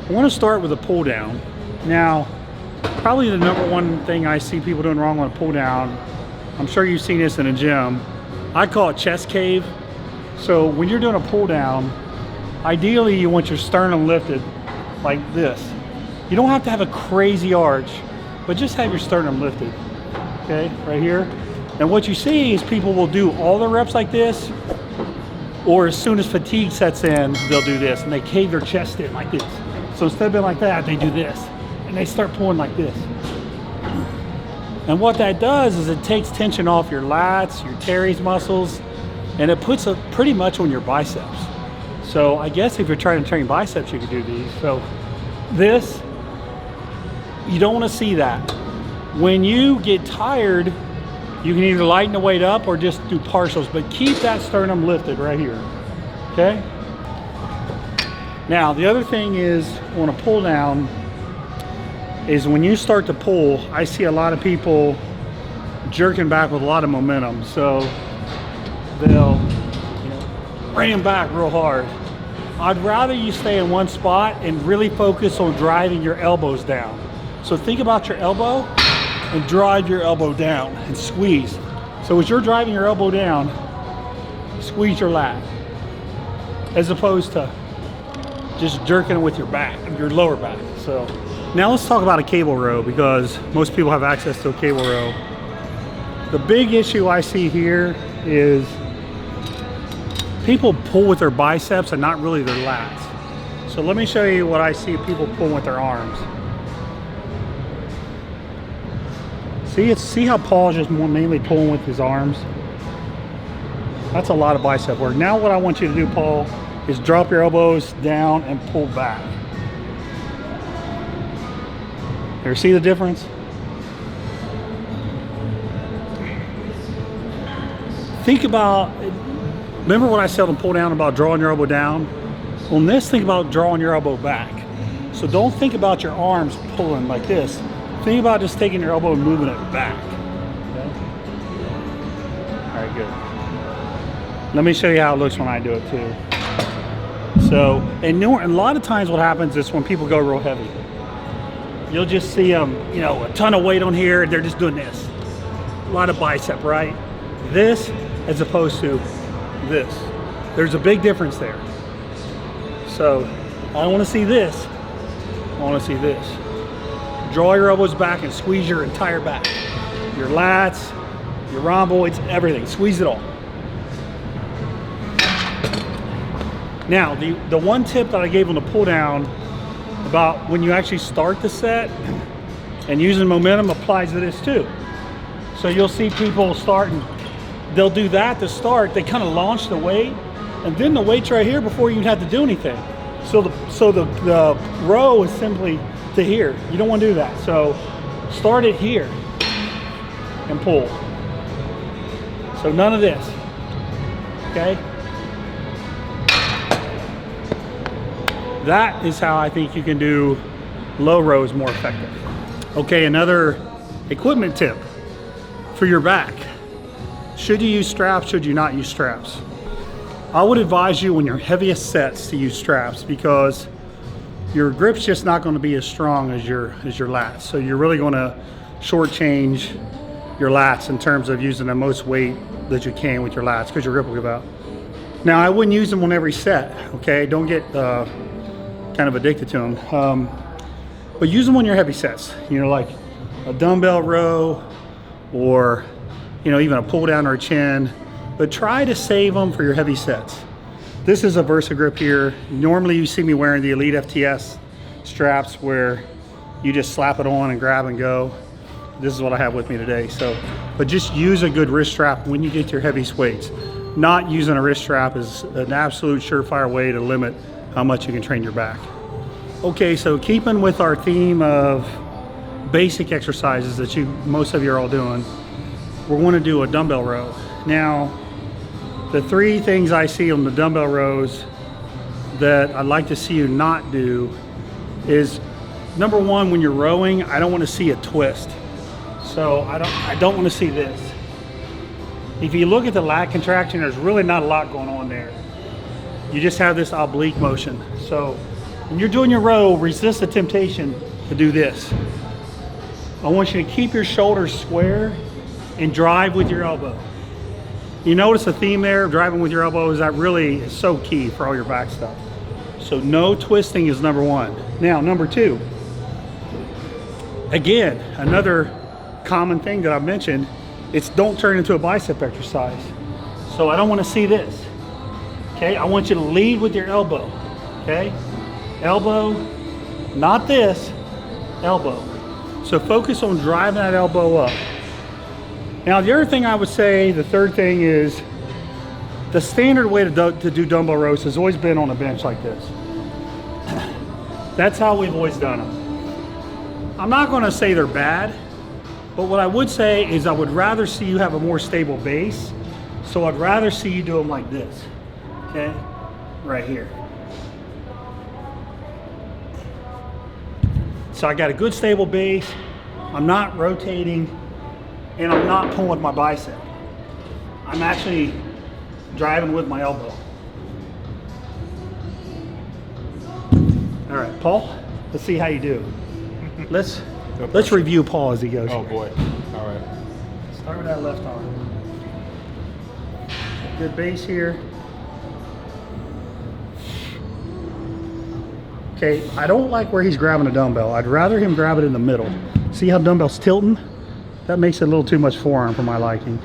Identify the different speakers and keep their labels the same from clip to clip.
Speaker 1: I want to start with a pull down. Now, probably the number one thing I see people doing wrong on a pull down, I'm sure you've seen this in a gym, I call it chest cave. So when you're doing a pull down, ideally you want your sternum lifted like this. You don't have to have a crazy arch, but just have your sternum lifted, okay, right here. And what you see is people will do all the reps like this, or as soon as fatigue sets in, they'll do this, and they cave their chest in like this. So instead of being like that, they do this, and they start pulling like this. And what that does is it takes tension off your lats, your teres muscles, and it puts it pretty much on your biceps. So I guess if you're trying to train biceps, you could do these. So this, you don't want to see that. When you get tired, you can either lighten the weight up or just do partials, but keep that sternum lifted right here, okay? Now, the other thing is on a pull down is when you start to pull, I see a lot of people jerking back with a lot of momentum. So they'll, ram back real hard. I'd rather you stay in one spot and really focus on driving your elbows down. So think about your elbow and drive your elbow down and squeeze. So as you're driving your elbow down, squeeze your lat, as opposed to just jerking it with your back, your lower back. So now let's talk about a cable row, because most people have access to a cable row. The big issue I see here is people pull with their biceps and not really their lats. So let me show you what I see people pull with their arms. See how Paul's just mainly pulling with his arms? That's a lot of bicep work. Now what I want you to do, Paul, is drop your elbows down and pull back. Ever see the difference? Think about, remember what I said on pull down about drawing your elbow down? On this, think about drawing your elbow back. So don't think about your arms pulling like this. Think about just taking your elbow and moving it back. Okay? All right, good. Let me show you how it looks when I do it too. So, and a lot of times what happens is when people go real heavy, you'll just see them, a ton of weight on here, they're just doing this. A lot of bicep, right? This as opposed to this. There's a big difference there. So, I want to see this. I want to see this. Draw your elbows back and squeeze your entire back. Your lats, your rhomboids, everything. Squeeze it all. Now, the one tip that I gave on the pull down about when you actually start the set and using momentum applies to this too. So you'll see people starting, they'll do that to start, they kind of launch the weight, and then the weight's right here before you even have to do anything. So the row is simply to here. You don't want to do that. So start it here and pull. So none of this, okay? That is how I think you can do low rows more effective. Okay, another equipment tip for your back. Should you use straps, should you not use straps? I would advise you on your heaviest sets to use straps, because your grip's just not going to be as strong as your lats. So you're really going to shortchange your lats in terms of using the most weight that you can with your lats, because your grip will give out. Now, I wouldn't use them on every set, okay? Don't get kind of addicted to them. But use them on your heavy sets, like a dumbbell row or, even a pull down or a chin. But try to save them for your heavy sets. This is a Versa grip here. Normally you see me wearing the Elite FTS straps where you just slap it on and grab and go. This is what I have with me today. But just use a good wrist strap when you get to your heaviest weights. Not using a wrist strap is an absolute surefire way to limit how much you can train your back. Okay, so keeping with our theme of basic exercises that most of you are all doing, we're going to do a dumbbell row. Now, the three things I see on the dumbbell rows that I'd like to see you not do is, number one, when you're rowing, I don't want to see a twist. So I don't want to see this. If you look at the lat contraction, there's really not a lot going on there. You just have this oblique motion. So when you're doing your row, resist the temptation to do this. I want you to keep your shoulders square and drive with your elbow. You notice the theme there of driving with your elbow is that really is so key for all your back stuff. So no twisting is number one. Now, number two, again, another common thing that I've mentioned, it's don't turn into a bicep exercise. So I don't want to see this, okay? I want you to lead with your elbow, okay? Elbow, not this, elbow. So focus on driving that elbow up. Now the other thing I would say, the third thing is, the standard way to do dumbbell rows has always been on a bench like this. That's how we've always done them. I'm not gonna say they're bad, but what I would say is I would rather see you have a more stable base. So I'd rather see you do them like this, okay? Right here. So I got a good stable base, I'm not rotating, and I'm not pulling with my bicep. I'm actually driving with my elbow. All right, Paul, let's see how you do. Let's review Paul as he goes.
Speaker 2: Oh boy, all right.
Speaker 1: Start with that left arm. Good base here. Okay, I don't like where he's grabbing a dumbbell. I'd rather him grab it in the middle. See how dumbbell's tilting? That makes it a little too much forearm for my liking.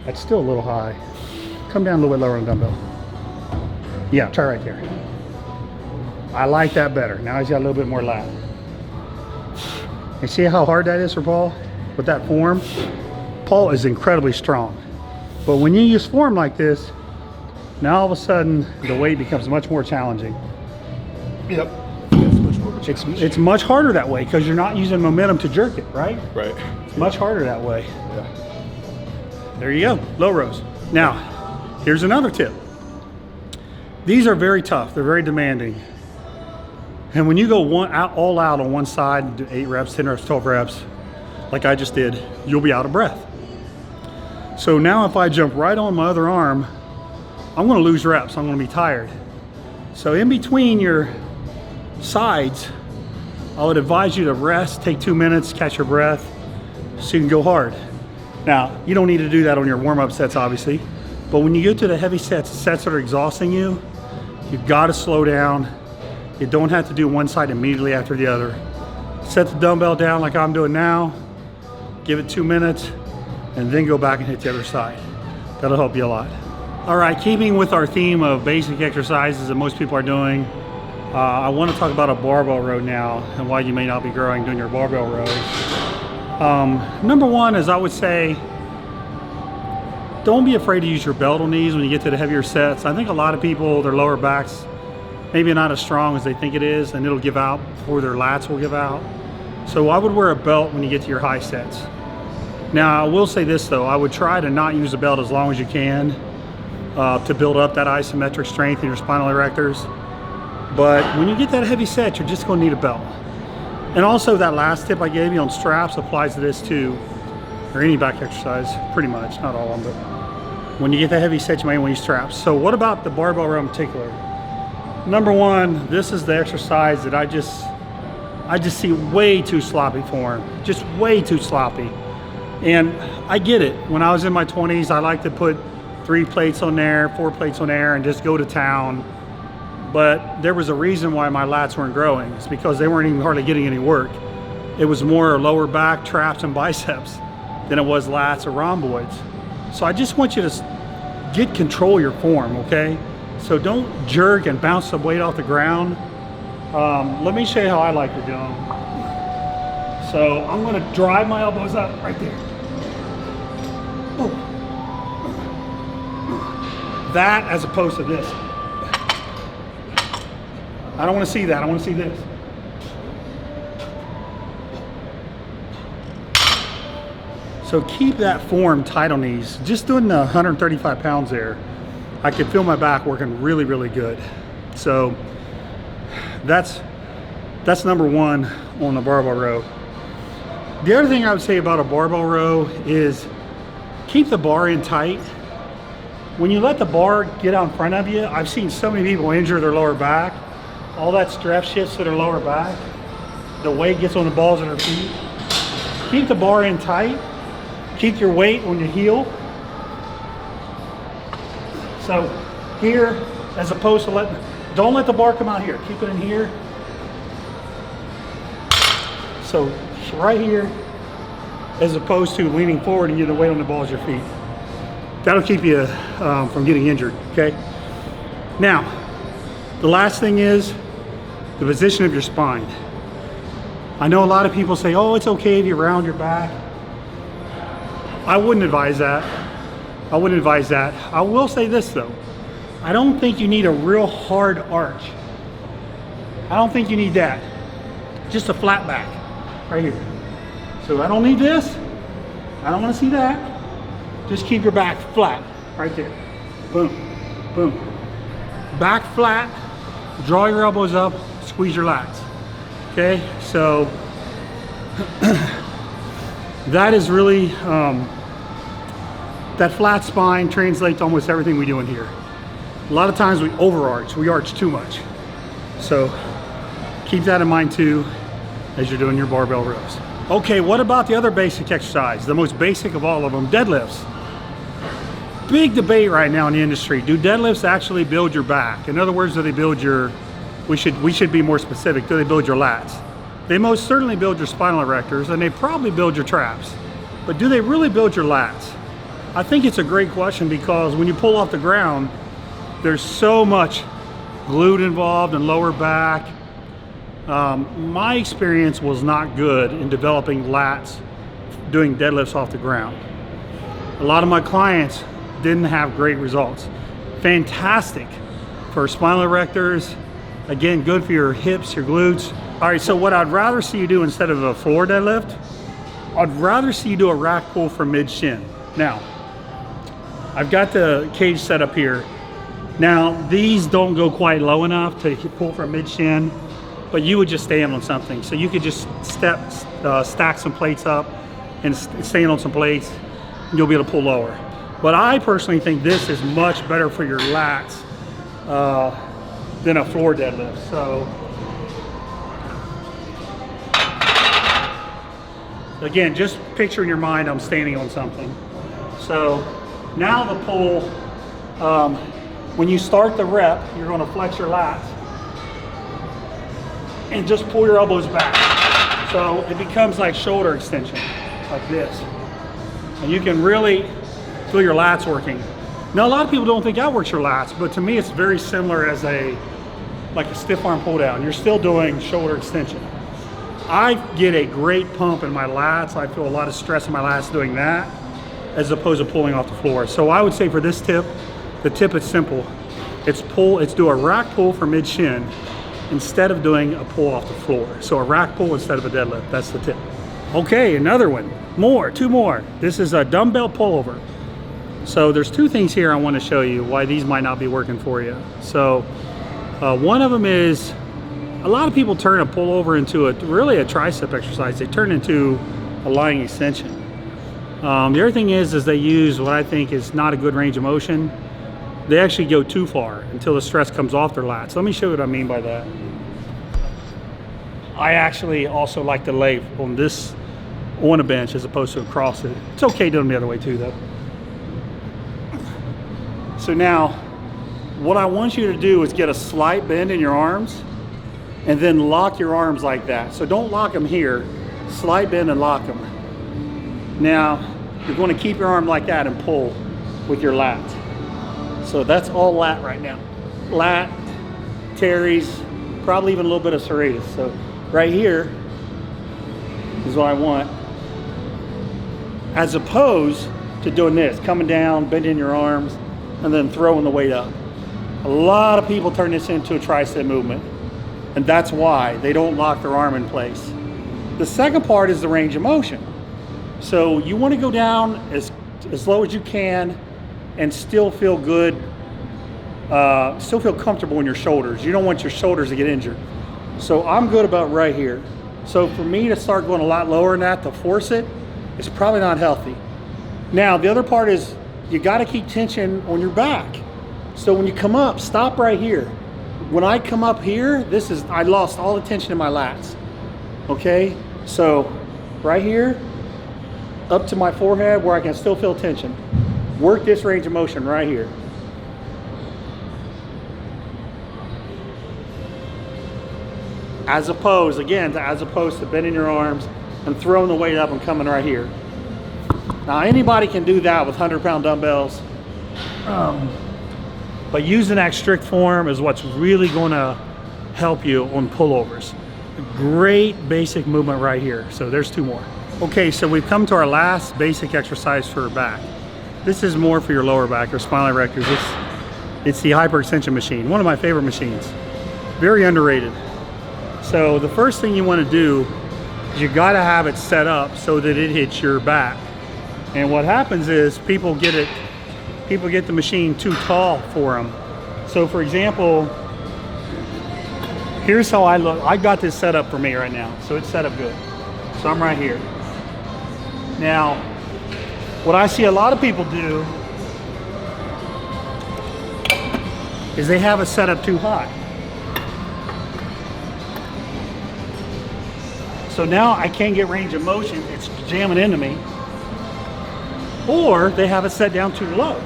Speaker 1: That's still a little high. Come down a little bit lower on the dumbbell. Yeah, try right there. I like that better. Now he's got a little bit more lat. You see how hard that is for Paul? With that form? Paul is incredibly strong. But when you use form like this, now all of a sudden the weight becomes much more challenging.
Speaker 2: Yep. It's much more of a challenge.
Speaker 1: It's much harder that way because you're not using momentum to jerk it, right?
Speaker 2: Right.
Speaker 1: It's much harder that way.
Speaker 2: Yeah.
Speaker 1: There you go, low rows. Now, here's another tip. These are very tough, they're very demanding. And when you go all out on one side, do 8 reps, 10 reps, 12 reps, like I just did, you'll be out of breath. So now if I jump right on my other arm, I'm gonna lose reps, I'm gonna be tired. So in between your sides, I would advise you to rest, take 2 minutes, catch your breath, so you can go hard. Now, you don't need to do that on your warm-up sets, obviously, but when you go to the heavy sets that are exhausting you, you've gotta slow down. You don't have to do one side immediately after the other. Set the dumbbell down like I'm doing now, give it 2 minutes, and then go back and hit the other side. That'll help you a lot. All right, keeping with our theme of basic exercises that most people are doing, I want to talk about a barbell row now and why you may not be growing doing your barbell rows. Number one is, I would say, don't be afraid to use your belt on these when you get to the heavier sets. I think a lot of people, their lower backs, maybe not as strong as they think it is, and it'll give out before their lats will give out. So I would wear a belt when you get to your high sets. Now, I will say this though, I would try to not use a belt as long as you can to build up that isometric strength in your spinal erectors. But when you get that heavy set, you're just gonna need a belt. And also that last tip I gave you on straps applies to this too, or any back exercise, pretty much, not all of them, but when you get that heavy set, you might want to use straps. So what about the barbell row in particular? Number one, this is the exercise that I just see way too sloppy form, just way too sloppy. And I get it. When I was in my 20s, I like to put 3 plates on there, 4 plates on there, and just go to town. But there was a reason why my lats weren't growing. It's because they weren't even hardly getting any work. It was more lower back, traps, and biceps than it was lats or rhomboids. So I just want you to get control of your form, okay? So don't jerk and bounce the weight off the ground. Let me show you how I like to do them. So I'm gonna drive my elbows up right there. Ooh. That as opposed to this. I don't wanna see that, I wanna see this. So keep that form tight on these. Just doing the 135 pounds there, I can feel my back working really, really good. So that's number one on the barbell row. The other thing I would say about a barbell row is keep the bar in tight when you let the bar get out in front of you, I've seen so many people injure their lower back. All that stress shifts to their lower back. The weight gets on the balls of their feet. Keep the bar in tight. Keep your weight on your heel. So here, as opposed to don't let the bar come out here. Keep it in here. So right here, as opposed to leaning forward and getting the weight on the balls of your feet. That'll keep you from getting injured, okay? Now, the last thing is the position of your spine. I know a lot of people say, oh, it's okay if you round your back. I wouldn't advise that. I wouldn't advise that. I will say this though. I don't think you need a real hard arch. I don't think you need that. Just a flat back, right here. So I don't need this. I don't want to see that. Just keep your back flat, right there. Boom, boom. Back flat, draw your elbows up, squeeze your lats. Okay, so that is really, that flat spine translates to almost everything we do in here. A lot of times we overarch, we arch too much. So keep that in mind too as you're doing your barbell rows. Okay, what about the other basic exercise? The most basic of all of them, deadlifts. Big debate right now in the industry. Do deadlifts actually build your back? In other words, do they build your, we should be more specific, do they build your lats? They most certainly build your spinal erectors and they probably build your traps. But do they really build your lats? I think it's a great question because when you pull off the ground, there's so much glute involved and lower back. My experience was not good in developing lats doing deadlifts off the ground. A lot of my clients didn't have great results. Fantastic for spinal erectors. Again, good for your hips, your glutes. All right, so what I'd rather see you do instead of a floor deadlift, I'd rather see you do a rack pull for mid shin. Now, I've got the cage set up here. Now, these don't go quite low enough to pull from mid shin, but you would just stand on something. So you could just stack some plates up and stand on some plates, and you'll be able to pull lower. But I personally think this is much better for your lats than a floor deadlift. So again, just picture in your mind I'm standing on something. So now the pull, when you start the rep, you're going to flex your lats and just pull your elbows back. So it becomes like shoulder extension, like this. And you can really feel your lats working. Now a lot of people don't think that works your lats, but to me it's very similar as like a stiff arm pull down. You're still doing shoulder extension. I get a great pump in my lats. I feel a lot of stress in my lats doing that as opposed to pulling off the floor. So I would say for this tip, the tip is simple. It's do a rack pull for mid shin instead of doing a pull off the floor. So a rack pull instead of a deadlift, that's the tip. Okay, another one, two more. This is a dumbbell pullover. So there's two things here I want to show you why these might not be working for you. So one of them is a lot of people turn a pullover into really a tricep exercise. They turn into a lying extension. The other thing is they use what I think is not a good range of motion. They actually go too far until the stress comes off their lats. Let me show you what I mean by that. I actually also like to lay on a bench as opposed to across it. It's okay doing them the other way too though. So now, what I want you to do is get a slight bend in your arms and then lock your arms like that. So don't lock them here, slight bend and lock them. Now, you're going to keep your arm like that and pull with your lat. So that's all lat right now. Lat, teres, probably even a little bit of serratus. So right here is what I want. As opposed to doing this, coming down, bending your arms, and then throwing the weight up. A lot of people turn this into a tricep movement, and that's why they don't lock their arm in place. The second part is the range of motion. So you want to go down as low as you can and still feel good, still feel comfortable in your shoulders. You don't want your shoulders to get injured. So I'm good about right here. So for me to start going a lot lower than that to force it, it's probably not healthy. Now the other part is you got to keep tension on your back. So when you come up, stop right here. When I come up here, I lost all the tension in my lats. Okay, so right here, up to my forehead where I can still feel tension. Work this range of motion right here. As opposed to bending your arms and throwing the weight up and coming right here. Now anybody can do that with 100-pound dumbbells, but using that strict form is what's really going to help you on pullovers. Great basic movement right here. So there's 2 more. Okay, so we've come to our last basic exercise for back. This is more for your lower back or spinal erectors. It's the Hyperextension Machine, one of my favorite machines. Very underrated. So the first thing you want to do is you got to have it set up so that it hits your back. And what happens is people get the machine too tall for them. So for example, here's how I look. I got this set up for me right now, so it's set up good. So I'm right here. Now, what I see a lot of people do is they have it set up too high. So now I can't get range of motion, it's jamming into me. Or they have it set down too low.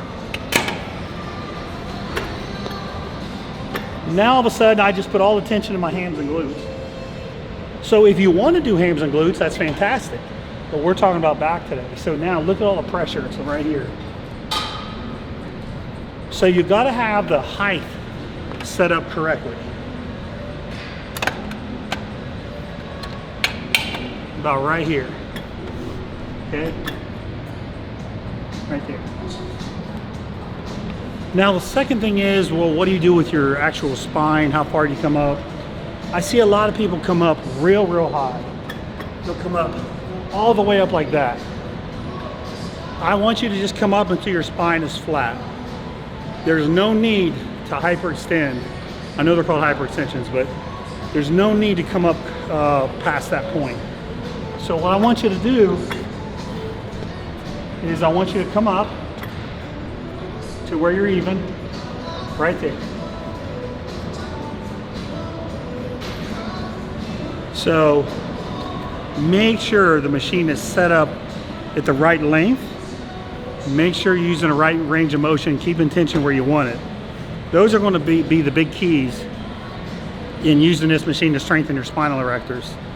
Speaker 1: Now all of a sudden I just put all the tension in my hams and glutes. So if you want to do hams and glutes, that's fantastic. But we're talking about back today. So now look at all the pressure, it's right here. So you've got to have the height set up correctly. About right here. Okay? Right there. Now the second thing is, well, what do you do with your actual spine? How far do you come up? I see a lot of people come up real high. They'll come up all the way up like that. I want you to just come up until your spine is flat. There's no need to hyperextend. I know they're called hyperextensions, but there's no need to come up past that point. So what I want you to do is I want you to come up to where you're even, right there. So make sure the machine is set up at the right length. Make sure you're using the right range of motion, keeping tension where you want it. Those are going to be the big keys in using this machine to strengthen your spinal erectors.